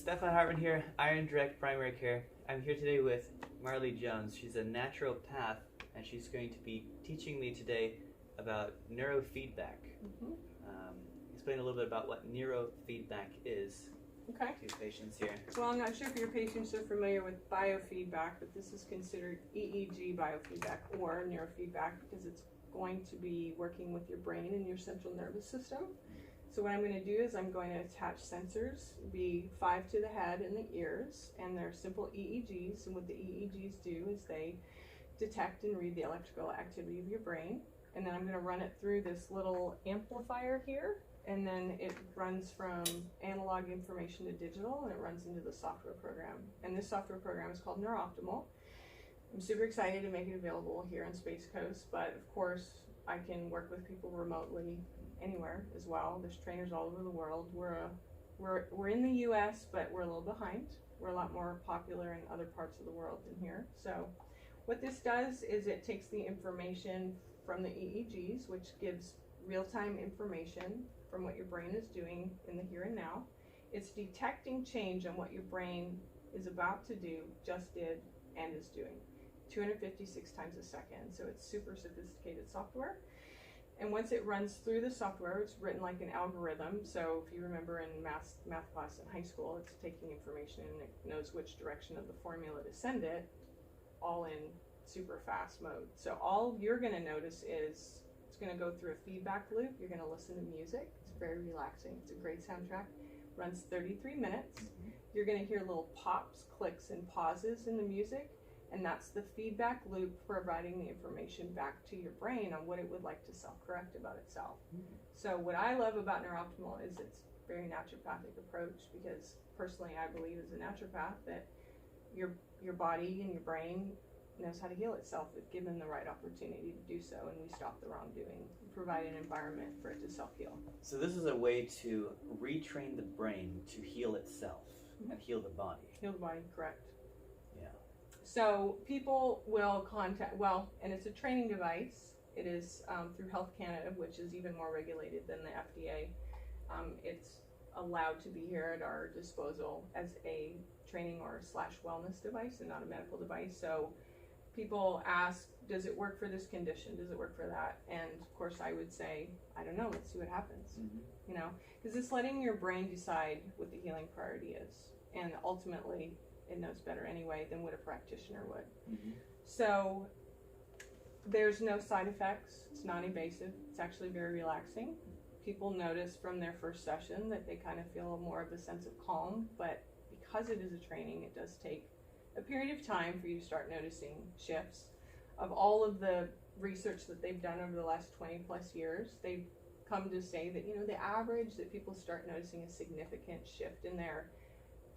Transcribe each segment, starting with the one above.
Stefan Hartman here, Iron Direct Primary Care. I'm here today with Marley Jones. She's a naturopath, and she's going to be teaching me today about neurofeedback. Explain a little bit about what neurofeedback is to patients here. Well, I'm not sure if your patients are familiar with biofeedback, but this is considered EEG biofeedback or neurofeedback because it's going to be working with your brain and your central nervous system. So what I'm going to do is I'm going to attach sensors, be 5 to the head and the ears, and they're simple EEGs. And what the EEGs do is they detect and read the electrical activity of your brain. And then I'm going to run it through this little amplifier here, and then it runs from analog information to digital, and it runs into the software program. And this software program is called Neurooptimal. I'm super excited to make it available here on Space Coast, but of course I can work with people remotely anywhere as well. There's trainers all over the world. We're in the US, but we're a little behind. We're a lot more popular in other parts of the world than here. So what this does is it takes the information from the EEGs, which gives real-time information from what your brain is doing in the here and now. It's detecting change on what your brain is about to do, just did, and is doing 256 times a second. So it's super sophisticated software. And once it runs through the software, it's written like an algorithm. So if you remember in math class in high school, it's taking information and it knows which direction of the formula to send it, all in super fast mode. So all you're going to notice is it's going to go through a feedback loop. You're going to listen to music. It's very relaxing. It's a great soundtrack. Runs 33 minutes. You're going to hear little pops, clicks, and pauses in the music. And that's the feedback loop providing the information back to your brain on what it would like to self-correct about itself. So what I love about Neurooptimal is it's a very naturopathic approach, because personally I believe as a naturopath that your body and your brain knows how to heal itself if given the right opportunity to do so, and we stop the wrongdoing, provide an environment for it to self-heal. So this is a way to retrain the brain to heal itself and heal the body. Heal the body, correct. Yeah. So people will contact, and it's a training device. It is through Health Canada, which is even more regulated than the FDA. It's allowed to be here at our disposal as a training or / wellness device and not a medical device. So people ask, does it work for this condition? Does it work for that? And of course I would say, I don't know, let's see what happens. You know, because it's letting your brain decide what the healing priority is. And ultimately, it knows better anyway than what a practitioner would. So there's no side effects. It's non-invasive. It's actually very relaxing. People notice from their first session that they kind of feel more of a sense of calm, but because it is a training, it does take a period of time for you to start noticing shifts. Of all of the research that they've done over the last 20 plus years, they've come to say that, you know, the average that people start noticing a significant shift in their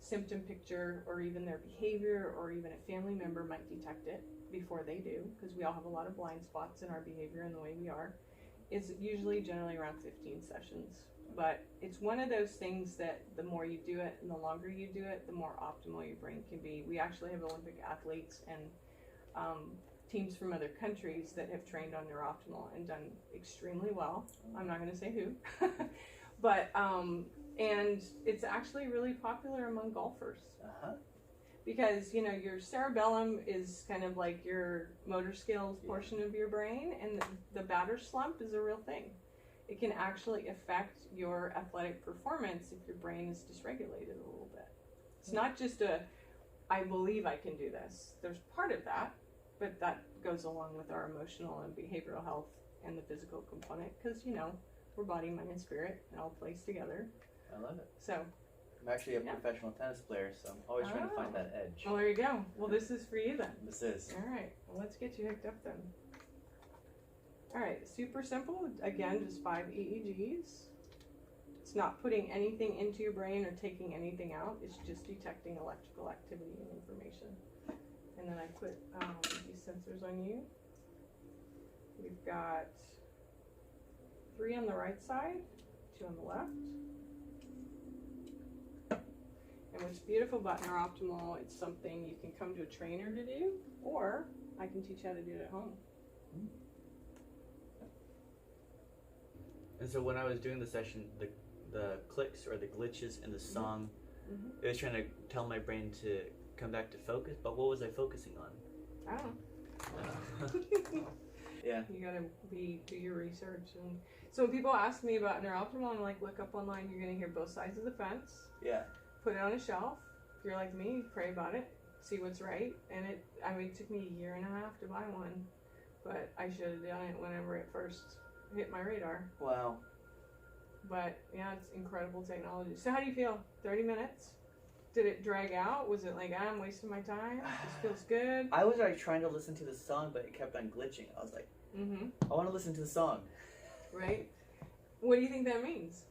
symptom picture or even their behavior, or even a family member might detect it before they do, because we all have a lot of blind spots in our behavior and the way we are, is usually generally around 15 sessions. But it's one of those things that the more you do it and the longer you do it, the more optimal your brain can be. We actually have Olympic athletes and teams from other countries that have trained on Neurooptimal and done extremely well. I'm not going to say who, but and it's actually really popular among golfers. Because, you know, your cerebellum is kind of like your motor skills portion of your brain, and the batter's slump is a real thing. It can actually affect your athletic performance if your brain is dysregulated a little bit. It's not just I believe I can do this. There's part of that, but that goes along with our emotional and behavioral health and the physical component, because, you know, we're body, mind, and spirit, and all plays together. I love it. So I'm actually a professional tennis player, so I'm always trying to find that edge. Well, there you go. Well, this is for you then. This is. All right. Well, let's get you hooked up then. All right. Super simple. Again, just 5 EEGs. It's not putting anything into your brain or taking anything out. It's just detecting electrical activity and information. And then I put these sensors on you. We've got 3 on the right side, 2 on the left. And what's beautiful about Neurooptimal, it's something you can come to a trainer to do, or I can teach you how to do it at home. And so when I was doing the session, the clicks or the glitches in the song It was trying to tell my brain to come back to focus, but what was I focusing on? I don't know. Yeah. You gotta do your research. And so when people ask me about Neurooptimal, I'm like, look up online, you're gonna hear both sides of the fence. Yeah. Put it on a shelf. If you're like me, pray about it, see what's right. And it took me a year and a half to buy one, but I should have done it whenever it first hit my radar. Wow. But yeah, it's incredible technology. So how do you feel? 30 minutes? Did it drag out? Was it like, I'm wasting my time? This feels good? I was like trying to listen to the song, but it kept on glitching. I was like, I want to listen to the song. Right? What do you think that means?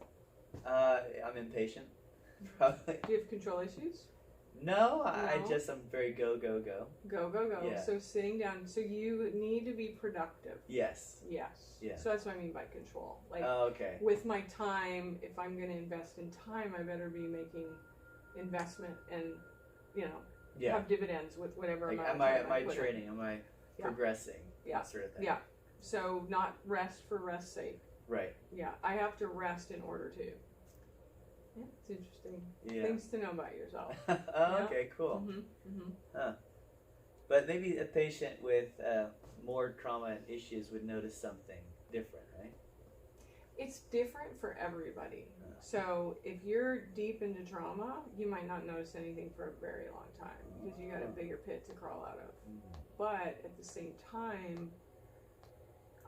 I'm impatient. Probably. Do you have control issues? No, I'm very go. Go. Yeah. So sitting down. So you need to be productive. Yes. Yes. Yeah. So that's what I mean by control. Like, okay. with my time, if I'm going to invest in time, I better be making investment and, have dividends with whatever like, amount am I training? Am I progressing? Yeah. That sort of thing. Yeah. So not rest for rest's sake. Right. Yeah. I have to rest in order to. Yeah, it's interesting. Yeah. Things to know about yourself. Okay, cool. Huh. But maybe a patient with more trauma issues would notice something different, right? It's different for everybody. So if you're deep into trauma, you might not notice anything for a very long time because you got a bigger pit to crawl out of. But at the same time,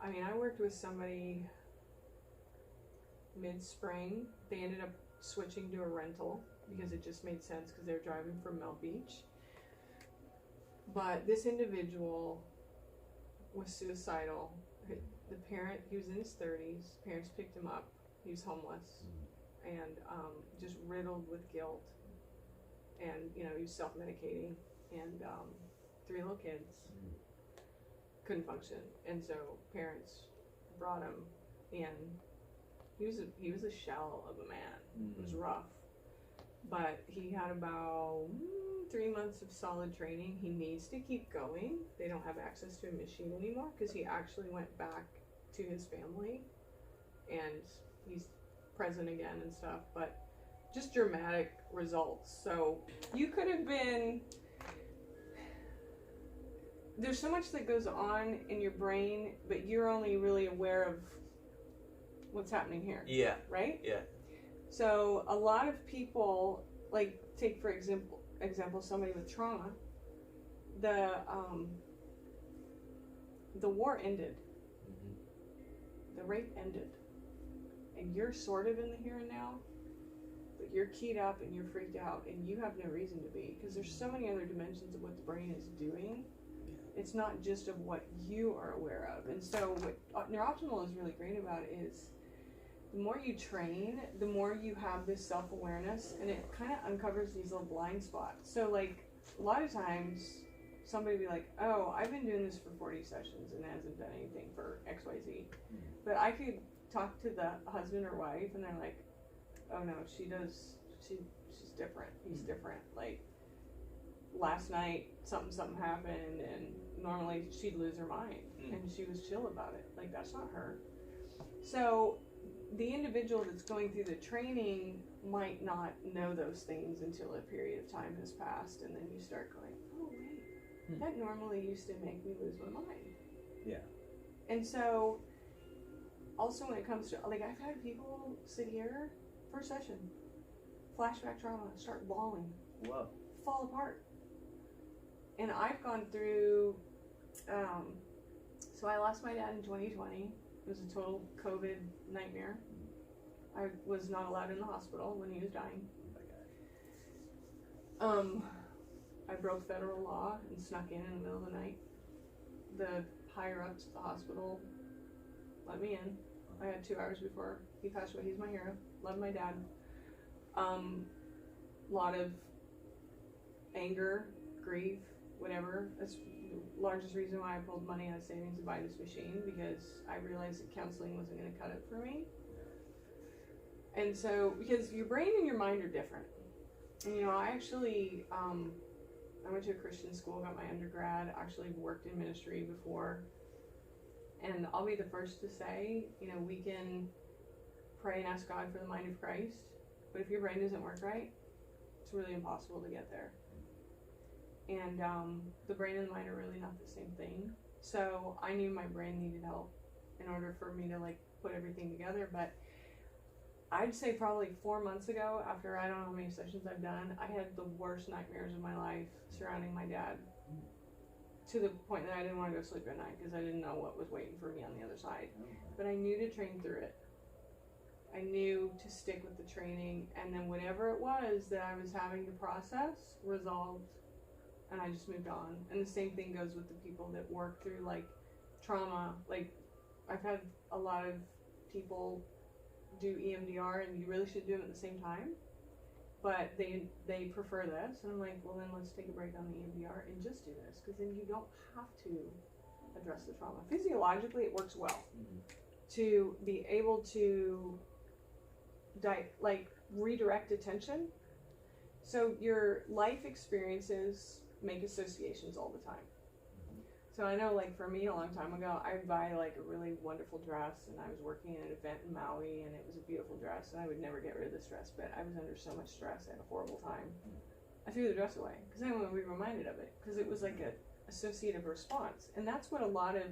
I worked with somebody mid-spring. They ended up switching to a rental because it just made sense because they were driving from Mel Beach. But this individual was suicidal. The parent, he was in his 30s, parents picked him up, he was homeless, and just riddled with guilt. And, he was self-medicating, and 3 little kids, couldn't function. And so parents brought him in. He was a shell of a man. It was rough. But he had about 3 months of solid training. He needs to keep going. They don't have access to a machine anymore because he actually went back to his family and he's present again and stuff. But just dramatic results. So you could have been... There's so much that goes on in your brain, but you're only really aware of what's happening here. Yeah. Right? Yeah. So a lot of people, like, take for example somebody with trauma. The war ended. The rape ended, and you're sort of in the here and now, but you're keyed up and you're freaked out, and you have no reason to be because there's so many other dimensions of what the brain is doing. It's not just of what you are aware of. And so what Neurooptimal is really great about is the more you train, the more you have this self-awareness, and it kind of uncovers these little blind spots. So, like, a lot of times, somebody will be like, oh, I've been doing this for 40 sessions and hasn't done anything for XYZ. But I could talk to the husband or wife, and they're like, oh, no, she's different. He's different. Like, last night, something happened, and normally she'd lose her mind, and she was chill about it. Like, that's not her. So the individual that's going through the training might not know those things until a period of time has passed, and then you start going, oh wait, that normally used to make me lose my mind. Yeah. And so also when it comes to, like, I've had people sit here for a session, flashback trauma, start bawling. Whoa. Fall apart. And I've gone through, so I lost my dad in 2020. It was a total COVID nightmare. I was not allowed in the hospital when he was dying. I broke federal law and snuck in the middle of the night. The higher ups at the hospital let me in. I had 2 hours before he passed away. He's my hero. Love my dad. Lot of anger, grief, whatever. That's the largest reason why I pulled money out of savings to buy this machine, because I realized that counseling wasn't going to cut it for me. And so, because your brain and your mind are different. And I actually, I went to a Christian school, got my undergrad, actually worked in ministry before. And I'll be the first to say, we can pray and ask God for the mind of Christ, but if your brain doesn't work right, It's really impossible to get there. And the brain and the mind are really not the same thing. So I knew my brain needed help in order for me to like put everything together. But I'd say probably 4 months ago, after I don't know how many sessions I've done, I had the worst nightmares of my life surrounding my dad, to the point that I didn't want to go sleep at night because I didn't know what was waiting for me on the other side. But I knew to train through it. I knew to stick with the training, and then whatever it was that I was having to process resolved, and I just moved on. And the same thing goes with the people that work through like trauma. Like I've had a lot of people do EMDR, and you really should do them at the same time, but they prefer this, and I'm like, well then let's take a break on the EMDR and just do this, because then you don't have to address the trauma. Physiologically it works well to be able to redirect attention. So your life experiences make associations all the time. So I know, like, for me a long time ago, I'd buy like a really wonderful dress, and I was working at an event in Maui, and it was a beautiful dress, and I would never get rid of this dress, but I was under so much stress, I had a horrible time. I threw the dress away because I wanted to be reminded of it, because it was like a associative response. And that's what a lot of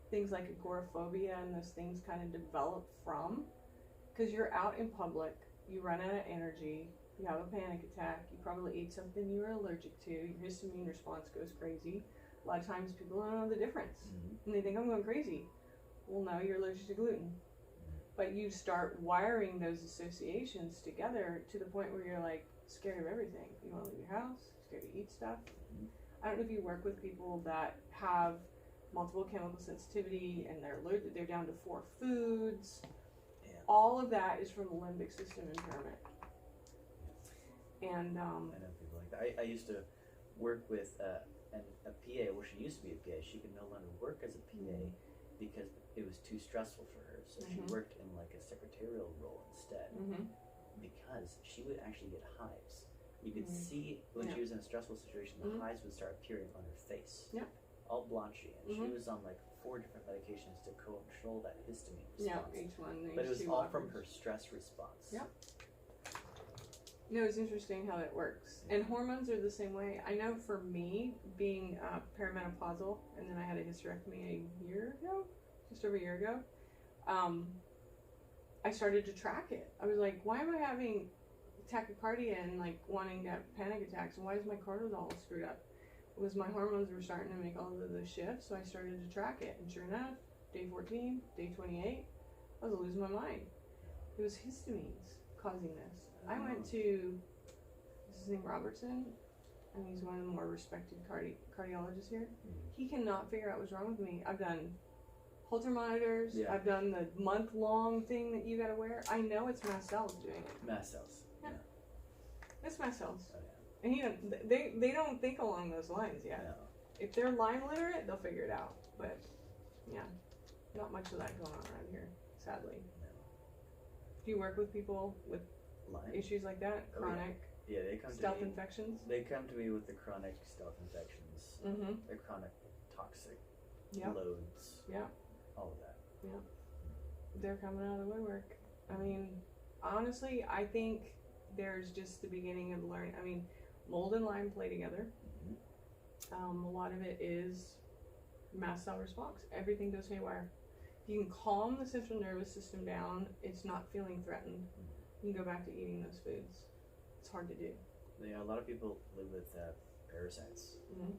things like agoraphobia and those things kind of develop from, because you're out in public, you run out of energy, you have a panic attack, you probably ate something you were allergic to, your histamine response goes crazy. A lot of times people don't know the difference, and they think I'm going crazy. Well, no, you're allergic to gluten. But you start wiring those associations together to the point where you're like scared of everything. You want to leave your house, scared to eat stuff. I don't know if you work with people that have multiple chemical sensitivity and they're down to 4 foods. Yeah. All of that is from the limbic system impairment. And I know people like that. I used to work with a PA. Well, she used to be a PA. She could no longer work as a PA because it was too stressful for her. So she worked in like a secretarial role instead, because she would actually get hives. You could see when she was in a stressful situation, the hives would start appearing on her face, all blotchy, and she was on like 4 different medications to control that histamine response. each one. But it was all from her stress response. No, it's interesting how that works. And hormones are the same way. I know for me, being perimenopausal, and then I had a hysterectomy a year ago, just over a year ago, I started to track it. I was like, why am I having tachycardia and like wanting to have panic attacks, and why is my cortisol screwed up? It was my hormones were starting to make all of those shifts, so I started to track it. And sure enough, day 14, day 28, I was losing my mind. It was histamines causing this. I went to, this is his name Robertson, and he's one of the more respected cardiologists here. He cannot figure out what's wrong with me. I've done Holter monitors. I've done the month-long thing that you gotta wear. I know it's mast cells doing it. Mast cells. Yeah. It's mast cells. Oh, yeah. And they don't think along those lines yet. No. If they're Lyme literate, they'll figure it out. But yeah, not much of that going on around here, sadly. No. Do you work with people with Lyme issues like that? Chronic they come stealth to me. infections? They come to me with the chronic stealth infections, the chronic toxic loads, all of that. They're coming out of the woodwork. I mean, honestly, I think there's just the beginning of learning. I mean, mold and Lyme play together. A lot of it is mast cell response. Everything goes haywire. If you can calm the central nervous system down, it's not feeling threatened. You can go back to eating those foods. It's hard to do. Yeah, a lot of people live with parasites.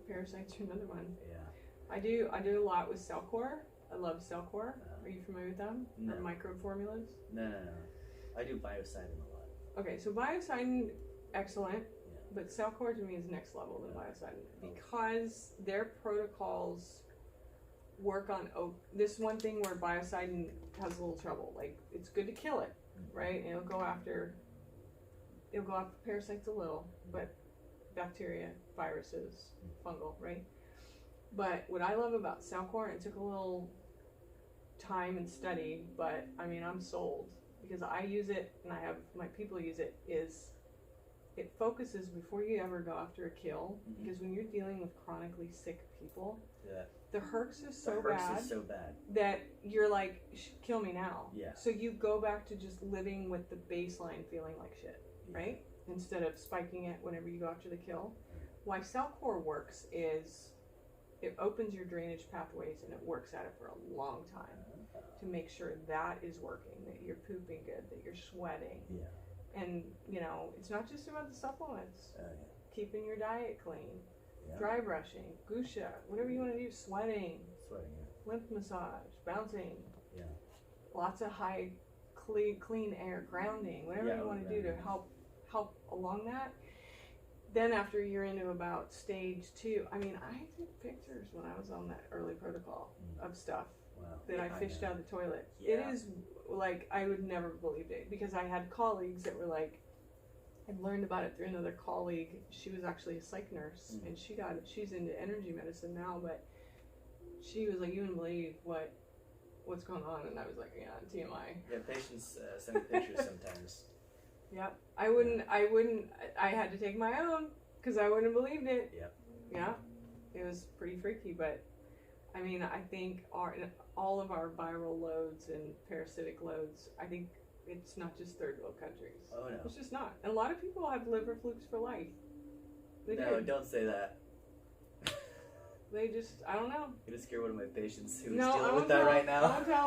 Parasites are another one. Yeah. I do a lot with Cellcore. I love Cellcore. Are you familiar with them? No. Or microbe formulas? No. I do biocidin a lot. Okay, so biocidin, excellent, but Cellcore to me is next level than biocidin, because their protocols work on this one thing where biocidin has a little trouble. Like, it's good to kill it, right? And it'll go after parasites a little, but bacteria, viruses, fungal, right? But what I love about Cellcore, and it took a little time and study, but I mean, I'm sold, because I use it and I have my people use it, is it focuses before you ever go after a kill, because when you're dealing with chronically sick people, the herx is so bad that you're like, kill me now. So you go back to just living with the baseline feeling like shit, right? instead of spiking it whenever you go after the kill. Why Cell Core works is it opens your drainage pathways and it works at it for a long time to make sure that is working, that you're pooping good, that you're sweating. Yeah. And, you know, it's not just about the supplements. Yeah. Keeping your diet clean, Yeah. dry brushing, gusha, whatever you want to do, sweating, Sweating. lymph massage, bouncing, Yeah. lots of high clean air, grounding, whatever Yeah, you want to do to grounding. help along that. Then after you're into about stage 2, I mean, I took pictures when I was on that early protocol of stuff Wow. that Yeah, I fished know. out of the toilet. Yeah. It is like, I would never believed it, because I had colleagues that were like, I learned about it through another colleague. She was actually a psych nurse, and she's into energy medicine now, but she was like, you wouldn't believe what's going on, and I was like, yeah, TMI. Yeah, patients send me pictures sometimes. Yep. I had to take my own because I wouldn't have believed it. Yep. Yeah. It was pretty freaky, but I mean, I think all of our viral loads and parasitic loads, I think it's not just third world countries. Oh, no. It's just not. And a lot of people have liver flukes for life. They No, do. don't say that. They just, I don't know. You're gonna scare one of my patients who's No, I dealing won't with that tell right them. now. I won't tell them.